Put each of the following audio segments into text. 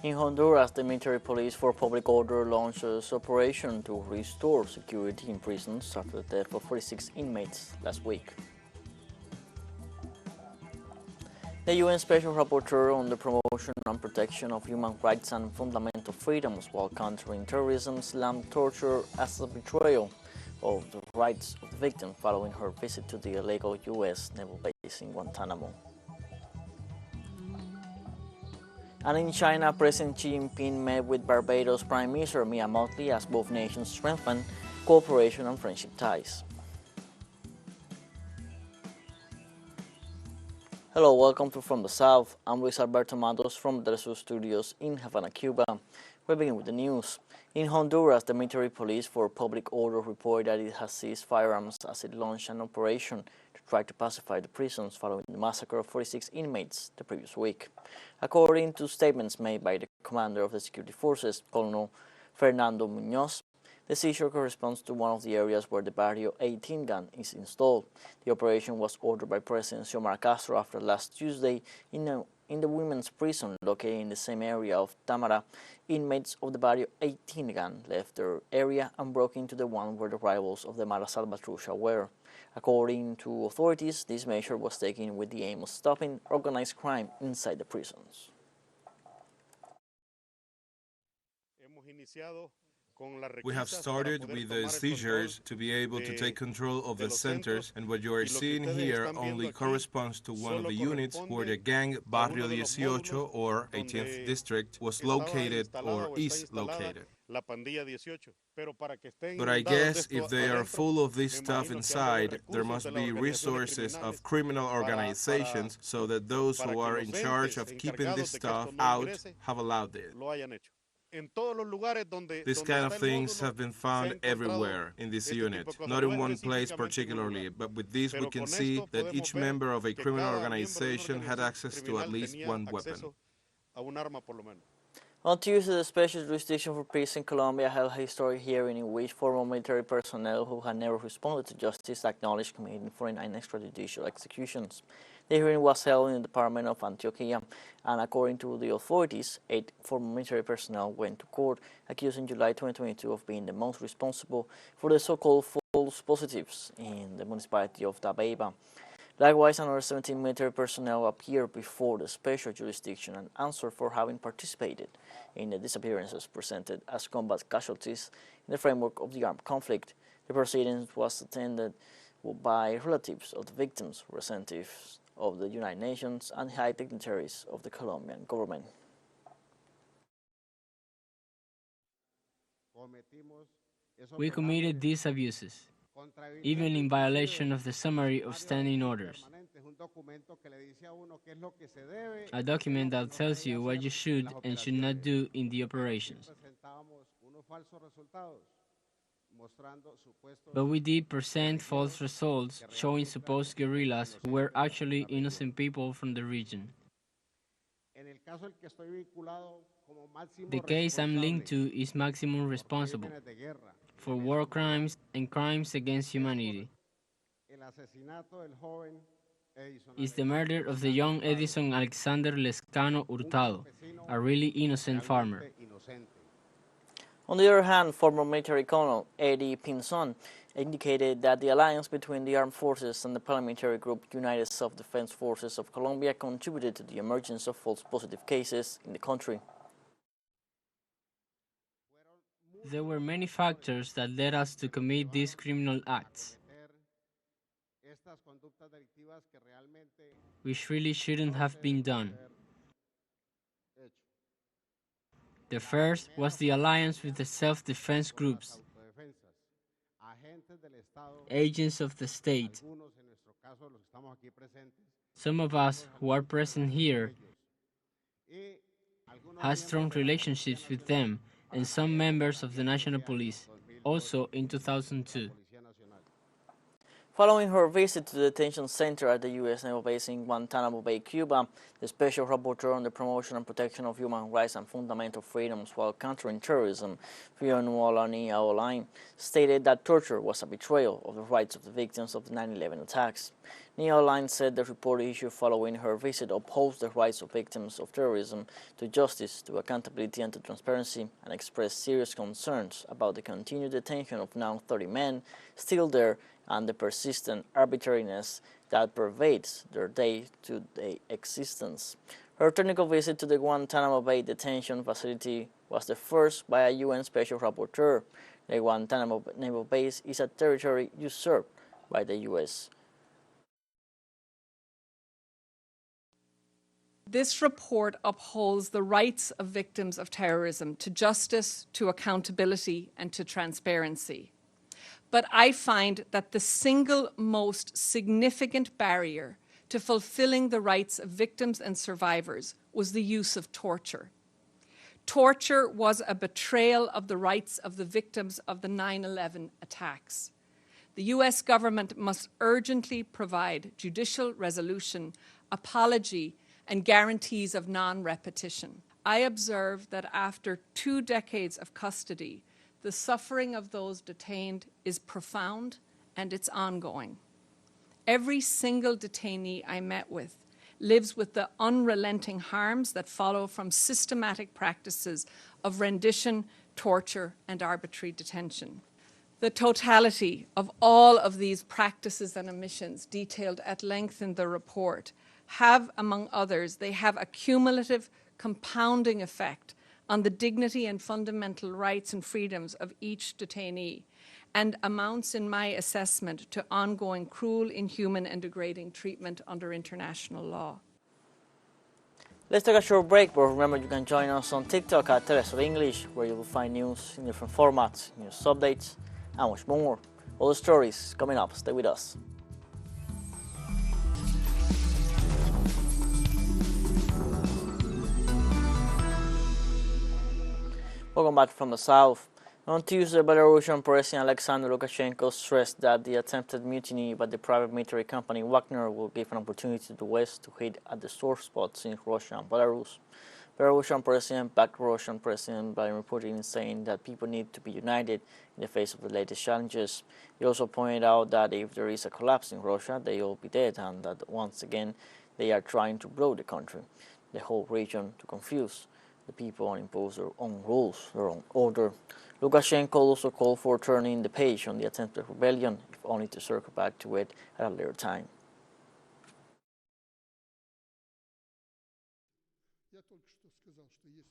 In Honduras, the military police for public order launches operation to restore security in prisons after the death of 46 inmates last week. The UN Special Rapporteur on the promotion and protection of human rights and fundamental freedoms while countering terrorism slammed torture as a betrayal of the rights of the victim following her visit to the illegal U.S. naval base in Guantanamo. And in China, President Xi Jinping met with Barbados Prime Minister Mottley as both nations strengthen cooperation and friendship ties. Hello, welcome to From the South. I'm Luis Alberto Matos from the teleSUR studios in Havana, Cuba. We begin with the news. In Honduras, the military police for public order reported that it has seized firearms as it launched an operation to try to pacify the prisons following the massacre of 46 inmates the previous week. According to statements made by the commander of the security forces, Colonel Fernando Muñoz, the seizure corresponds to one of the areas where the Barrio 18 gun is installed. The operation was ordered by President Xiomara Castro after last Tuesday in the women's prison located in the same area of Tamara. Inmates of the Barrio 18 gun left their area and broke into the one where the rivals of the Mara Salvatrucha were. According to authorities, this measure was taken with the aim of stopping organized crime inside the prisons. We have started with the seizures to be able to take control of the centers, and what you are seeing here only corresponds to one of the units where the gang Barrio 18 or 18th District was located or is located. But I guess if they are full of this stuff inside, there must be resources of criminal organizations so that those who are in charge of keeping this stuff out have allowed it. These kind of things have been found everywhere in this unit, not in one place particularly, but with this we can see that each member of a criminal organization had access to at least one weapon. On Tuesday, the Special Jurisdiction for Peace in Colombia held a historic hearing in which former military personnel who had never responded to justice acknowledged committing 49 extrajudicial executions. The hearing was held in the department of Antioquia, and according to the authorities, 8 former military personnel went to court, accused in July 2022 of being the most responsible for the so-called false positives in the municipality of Dabeiba. Likewise, another 17 military personnel appeared before the special jurisdiction and answered for having participated in the disappearances presented as combat casualties in the framework of the armed conflict. The proceedings was attended by relatives of the victims, representatives of the United Nations, and high dignitaries of the Colombian government. We committed these abuses, even in violation of the summary of standing orders. A document that tells you what you should and should not do in the operations. But we did present false results showing supposed guerrillas who were actually innocent people from the region. The case I'm linked to is maximum responsible for war crimes and crimes against humanity. It's the murder of the young Edison Alexander Lescano Hurtado, a really innocent farmer. On the other hand, former military colonel Eddie Pinzon indicated that the alliance between the armed forces and the paramilitary group United Self-Defense Forces of Colombia contributed to the emergence of false positive cases in the country. There were many factors that led us to commit these criminal acts, which really shouldn't have been done. The first was the alliance with the self-defense groups, agents of the state. Some of us who are present here have strong relationships with them and some members of the National Police, also in 2002. Following her visit to the detention center at the U.S. Naval Base in Guantanamo Bay, Cuba, the Special Rapporteur on the Promotion and Protection of Human Rights and Fundamental Freedoms while countering terrorism, Fiona Aoline, stated that torture was a betrayal of the rights of the victims of the 9/11 attacks. Neoline said the report issued following her visit upholds the rights of victims of terrorism to justice, to accountability and to transparency, and expressed serious concerns about the continued detention of now 30 men still there and the persistent arbitrariness that pervades their day-to-day existence. Her technical visit to the Guantanamo Bay detention facility was the first by a UN Special Rapporteur. The Guantanamo naval base is a territory usurped by the U.S. This report upholds the rights of victims of terrorism to justice, to accountability, and to transparency. But I find that the single most significant barrier to fulfilling the rights of victims and survivors was the use of torture. Torture was a betrayal of the rights of the victims of the 9/11 attacks. The US government must urgently provide judicial resolution, apology, and guarantees of non-repetition. I observe that after 2 decades of custody, the suffering of those detained is profound and it's ongoing. Every single detainee I met with lives with the unrelenting harms that follow from systematic practices of rendition, torture, and arbitrary detention. The totality of all of these practices and omissions detailed at length in the report have, among others, they have a cumulative compounding effect on the dignity and fundamental rights and freedoms of each detainee, and amounts, in my assessment, to ongoing cruel, inhuman, and degrading treatment under international law. Let's take a short break, but remember you can join us on TikTok at teleSUR English, where you will find news in different formats, news updates, and much more. All the stories coming up. Stay with us. Welcome back from the south. On Tuesday, Belarusian President Alexander Lukashenko stressed that the attempted mutiny by the private military company Wagner will give an opportunity to the West to hit at the sore spots in Russia and Belarus. Belarusian President backed Russian President Vladimir Putin, saying that people need to be united in the face of the latest challenges. He also pointed out that if there is a collapse in Russia, they will be dead, and that once again they are trying to blow the country, the whole region, to confuse the people and impose their own rules, their own order. Lukashenko also called for turning the page on the attempted rebellion, if only to circle back to it at a later time.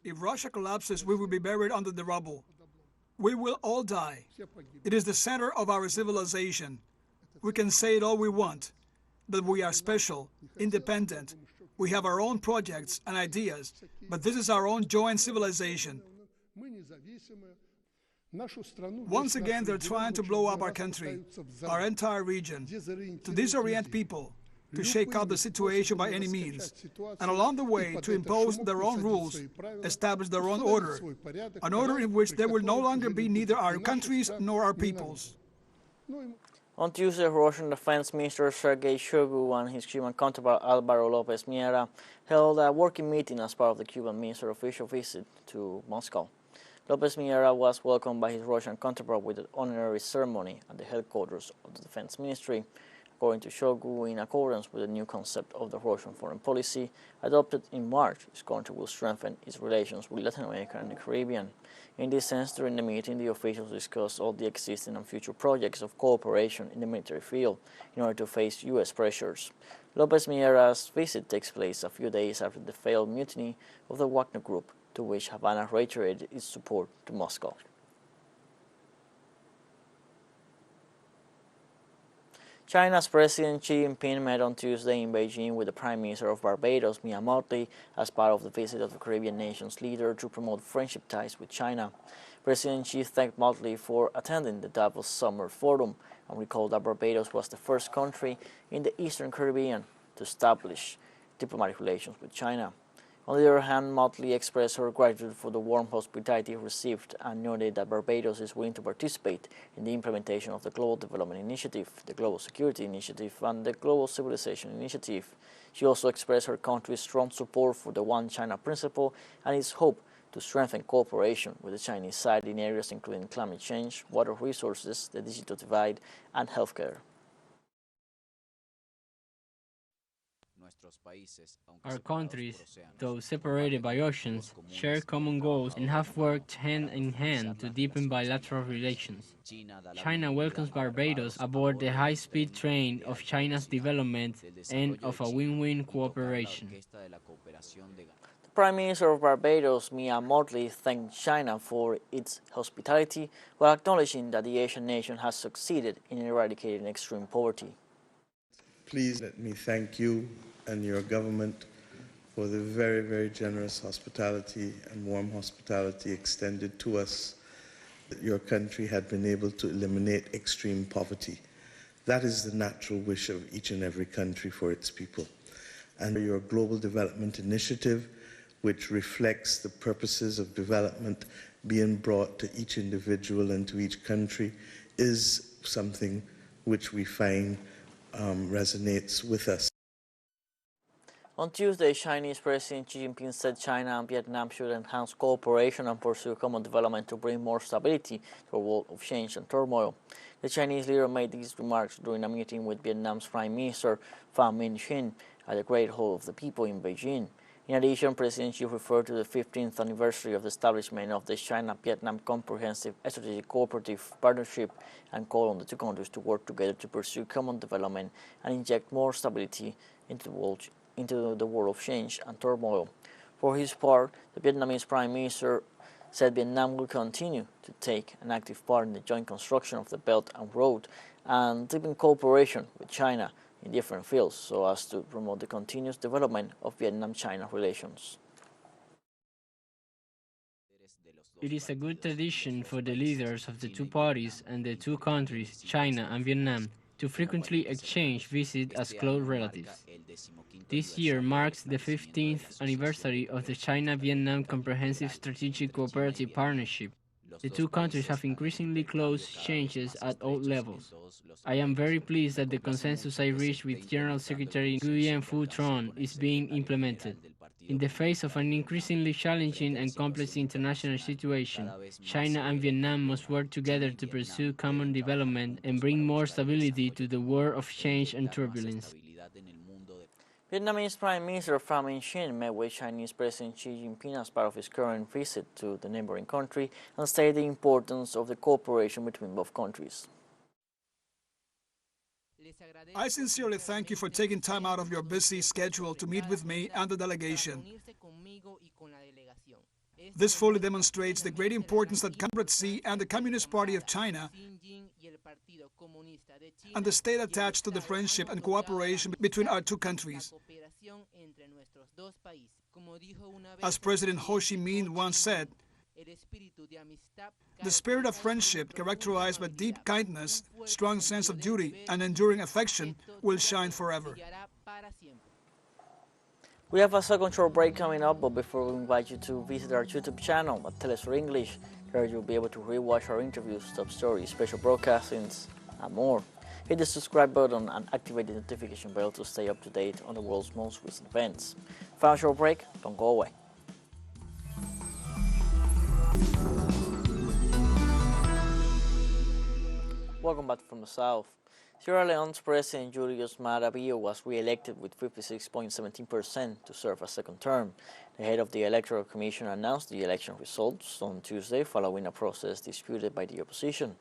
If Russia collapses, we will be buried under the rubble. We will all die. It is the center of our civilization. We can say it all we want, that we are special, independent. We have our own projects and ideas, but this is our own joint civilization. Once again, they're trying to blow up our country, our entire region, to disorient people, to shake up the situation by any means, and along the way to impose their own rules, establish their own order, an order in which there will no longer be neither our countries nor our peoples. On Tuesday, Russian Defense Minister Sergei Shoigu and his Cuban counterpart Álvaro López Miera held a working meeting as part of the Cuban minister's official visit to Moscow. López Miera was welcomed by his Russian counterpart with an honorary ceremony at the headquarters of the Defense Ministry. According to Shoigu, in accordance with the new concept of the Russian foreign policy adopted in March, his country will strengthen its relations with Latin America and the Caribbean. In this sense, during the meeting, the officials discussed all the existing and future projects of cooperation in the military field in order to face U.S. pressures. López Miera's visit takes place a few days after the failed mutiny of the Wagner Group, to which Havana reiterated its support to Moscow. China's President Xi Jinping met on Tuesday in Beijing with the Prime Minister of Barbados, Mottley, as part of the visit of the Caribbean nation's leader to promote friendship ties with China. President Xi thanked Mottley for attending the Davos Summer Forum and recalled that Barbados was the first country in the Eastern Caribbean to establish diplomatic relations with China. On the other hand, Mottley expressed her gratitude for the warm hospitality received and noted that Barbados is willing to participate in the implementation of the Global Development Initiative, the Global Security Initiative, and the Global Civilization Initiative. She also expressed her country's strong support for the One China principle and its hope to strengthen cooperation with the Chinese side in areas including climate change, water resources, the digital divide, and healthcare. Our countries, though separated by oceans, share common goals and have worked hand in hand to deepen bilateral relations. China welcomes Barbados aboard the high-speed train of China's development and of a win-win cooperation. The Prime Minister of Barbados, Mottley, thanked China for its hospitality while acknowledging that the Asian nation has succeeded in eradicating extreme poverty. Please let me thank you and your government for the very, very generous hospitality and warm hospitality extended to us, that your country had been able to eliminate extreme poverty. That is the natural wish of each and every country for its people. And your Global Development Initiative, which reflects the purposes of development being brought to each individual and to each country, is something which we find resonates with us. On Tuesday, Chinese President Xi Jinping said China and Vietnam should enhance cooperation and pursue common development to bring more stability to a world of change and turmoil. The Chinese leader made these remarks during a meeting with Vietnam's Prime Minister Pham Minh Chinh at the Great Hall of the People in Beijing. In addition, President Xi referred to the 15th anniversary of the establishment of the China-Vietnam Comprehensive Strategic Cooperative Partnership and called on the two countries to work together to pursue common development and inject more stability into the world of change and turmoil. For his part, the Vietnamese Prime Minister said Vietnam will continue to take an active part in the joint construction of the Belt and Road and deepen cooperation with China in different fields so as to promote the continuous development of Vietnam-China relations. It is a good tradition for the leaders of the two parties and the two countries, China and Vietnam, to frequently exchange visits as close relatives. This year marks the 15th anniversary of the China-Vietnam Comprehensive Strategic Cooperative Partnership. The two countries have increasingly close exchanges at all levels. I am very pleased that the consensus I reached with General Secretary Nguyen Phu Trong is being implemented. In the face of an increasingly challenging and complex international situation, China and Vietnam must work together to pursue common development and bring more stability to the world of change and turbulence. Vietnamese Prime Minister Pham Minh Chinh met with Chinese President Xi Jinping as part of his current visit to the neighboring country and stated the importance of the cooperation between both countries. I sincerely thank you for taking time out of your busy schedule to meet with me and the delegation. This fully demonstrates the great importance that Comrade Xi and the Communist Party of China and the state attached to the friendship and cooperation between our two countries. As President Ho Chi Minh once said, the spirit of friendship, characterized by deep kindness, strong sense of duty, and enduring affection, will shine forever. We have a second short break coming up, but before we invite you to visit our YouTube channel at teleSUR English, there you'll be able to rewatch our interviews, top stories, special broadcastings, and more. Hit the subscribe button and activate the notification bell to stay up to date on the world's most recent events. Final short break, don't go away. Welcome back from the South. Sierra Leone's President Julius Maada Bio was re-elected with 56.17% to serve a second term. The head of the Electoral Commission announced the election results on Tuesday following a process disputed by the opposition.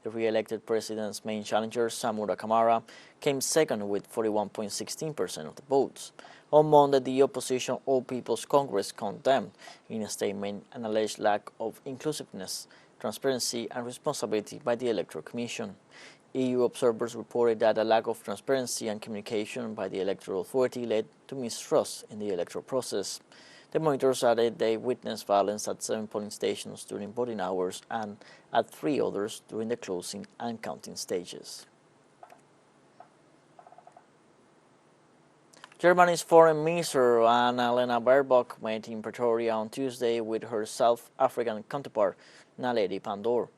The re-elected president's main challenger, Samura Kamara, came second with 41.16% of the votes. On Monday, the opposition All People's Congress condemned in a statement an alleged lack of inclusiveness, transparency and responsibility by the Electoral Commission. EU observers reported that a lack of transparency and communication by the Electoral Authority led to mistrust in the electoral process. The monitors added they witnessed violence at 7 polling stations during voting hours and at 3 others during the closing and counting stages. Germany's Foreign Minister Annalena Baerbock met in Pretoria on Tuesday with her South African counterpart Naledi Pandor.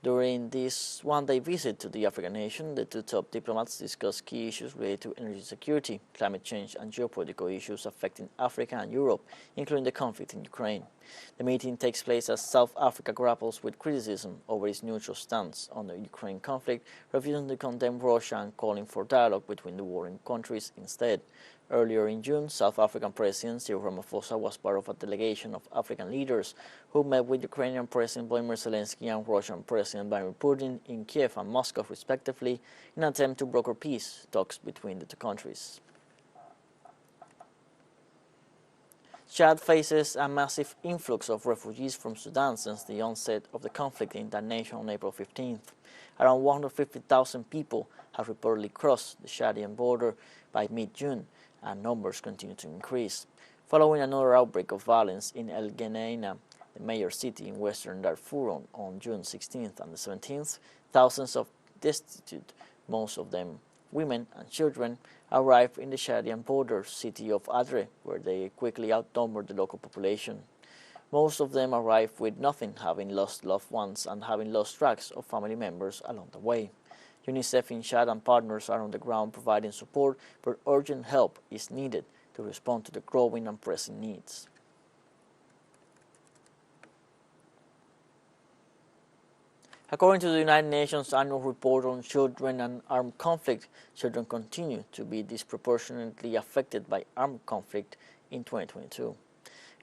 During this one-day visit to the African nation, the two top diplomats discussed key issues related to energy security, climate change, and geopolitical issues affecting Africa and Europe, including the conflict in Ukraine. The meeting takes place as South Africa grapples with criticism over its neutral stance on the Ukraine conflict, refusing to condemn Russia and calling for dialogue between the warring countries instead. Earlier in June, South African President Cyril Ramaphosa was part of a delegation of African leaders who met with Ukrainian President Volodymyr Zelensky and Russian President Vladimir Putin in Kiev and Moscow, respectively, in an attempt to broker peace talks between the two countries. Chad faces a massive influx of refugees from Sudan since the onset of the conflict in that nation on April 15th. Around 150,000 people have reportedly crossed the Chadian border by mid-June, and numbers continue to increase. Following another outbreak of violence in El Geneina, the major city in western Darfur, on June 16th and the 17th, thousands of destitute, most of them women and children, arrived in the Chadian border city of Adre, where they quickly outnumbered the local population. Most of them arrived with nothing, having lost loved ones and having lost tracks of family members along the way. UNICEF in Chad and partners are on the ground providing support, but urgent help is needed to respond to the growing and pressing needs. According to the United Nations annual report on children and armed conflict, children continue to be disproportionately affected by armed conflict in 2022.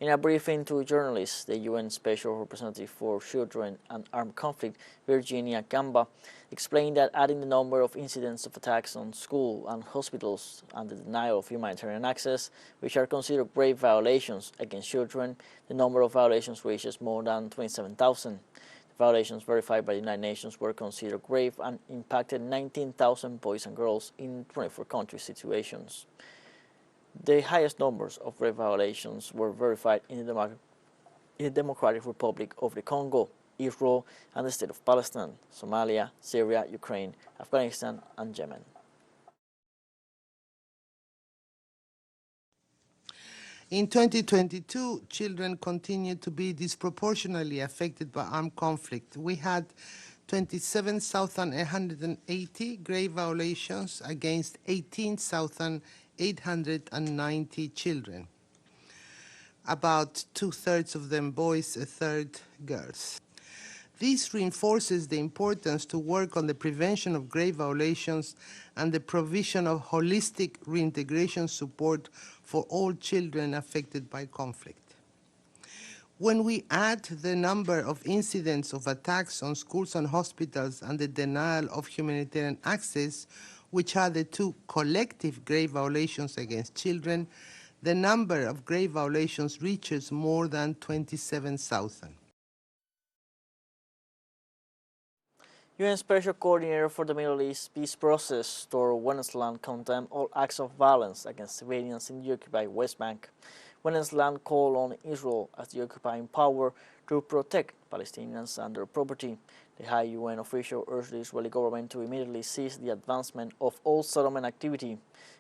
In a briefing to journalists, the UN Special Representative for Children and Armed Conflict, Virginia Gamba, explained that adding the number of incidents of attacks on schools and hospitals and the denial of humanitarian access, which are considered grave violations against children, the number of violations reaches more than 27,000. The violations verified by the United Nations were considered grave and impacted 19,000 boys and girls in 24 country situations. The highest numbers of grave violations were verified in the Democratic Republic of the Congo, Israel, and the State of Palestine, Somalia, Syria, Ukraine, Afghanistan, and Yemen. In 2022, children continued to be disproportionately affected by armed conflict. We had 27,180 grave violations against 18,890 children. About 2/3 of them boys, 1/3 girls. This reinforces the importance to work on the prevention of grave violations and the provision of holistic reintegration support for all children affected by conflict. When we add the number of incidents of attacks on schools and hospitals and the denial of humanitarian access, which are the two collective grave violations against children, the number of grave violations reaches more than 27,000. UN Special Coordinator for the Middle East Peace Process, Tor Wennesland, condemned all acts of violence against civilians in the occupied West Bank. Wennesland called on Israel as the occupying power to protect Palestinians and their property. The high UN official urged the Israeli government to immediately cease the advancement of all settlement activity.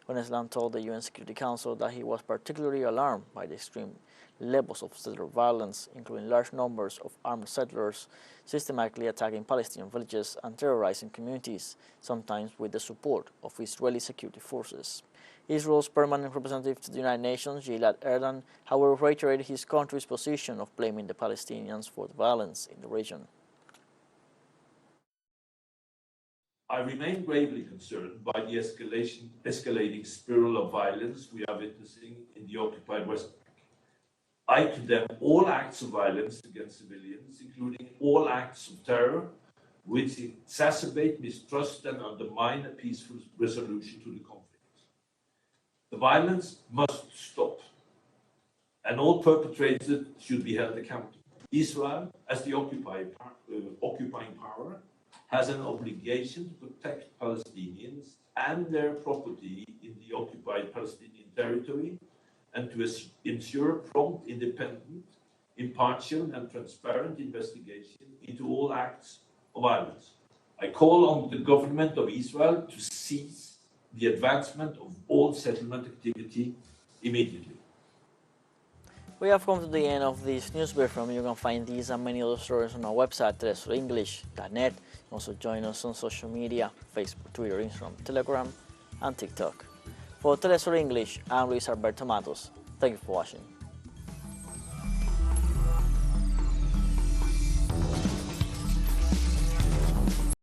Wennesland told the UN Security Council that he was particularly alarmed by the extreme levels of settler violence, including large numbers of armed settlers systematically attacking Palestinian villages and terrorizing communities, sometimes with the support of Israeli security forces. Israel's permanent representative to the United Nations, Gilad Erdan, however, reiterated his country's position of blaming the Palestinians for the violence in the region. I remain gravely concerned by the escalating spiral of violence we are witnessing in the occupied West Bank. I condemn all acts of violence against civilians, including all acts of terror, which exacerbate mistrust and undermine a peaceful resolution to the conflict. The violence must stop, and all perpetrators should be held accountable. Israel, as the occupying power, has an obligation to protect Palestinians and their property in the occupied Palestinian territory, and to ensure prompt, independent, impartial, and transparent investigation into all acts of violence. I call on the government of Israel to cease the advancement of all settlement activity immediately. We have come to the end of this news briefing. You can find these and many other stories on our website, telesurenglish.net. You can also join us on social media, Facebook, Twitter, Instagram, Telegram, and TikTok. For TeleSUR English, I'm Luis Alberto Matos. Thank you for watching.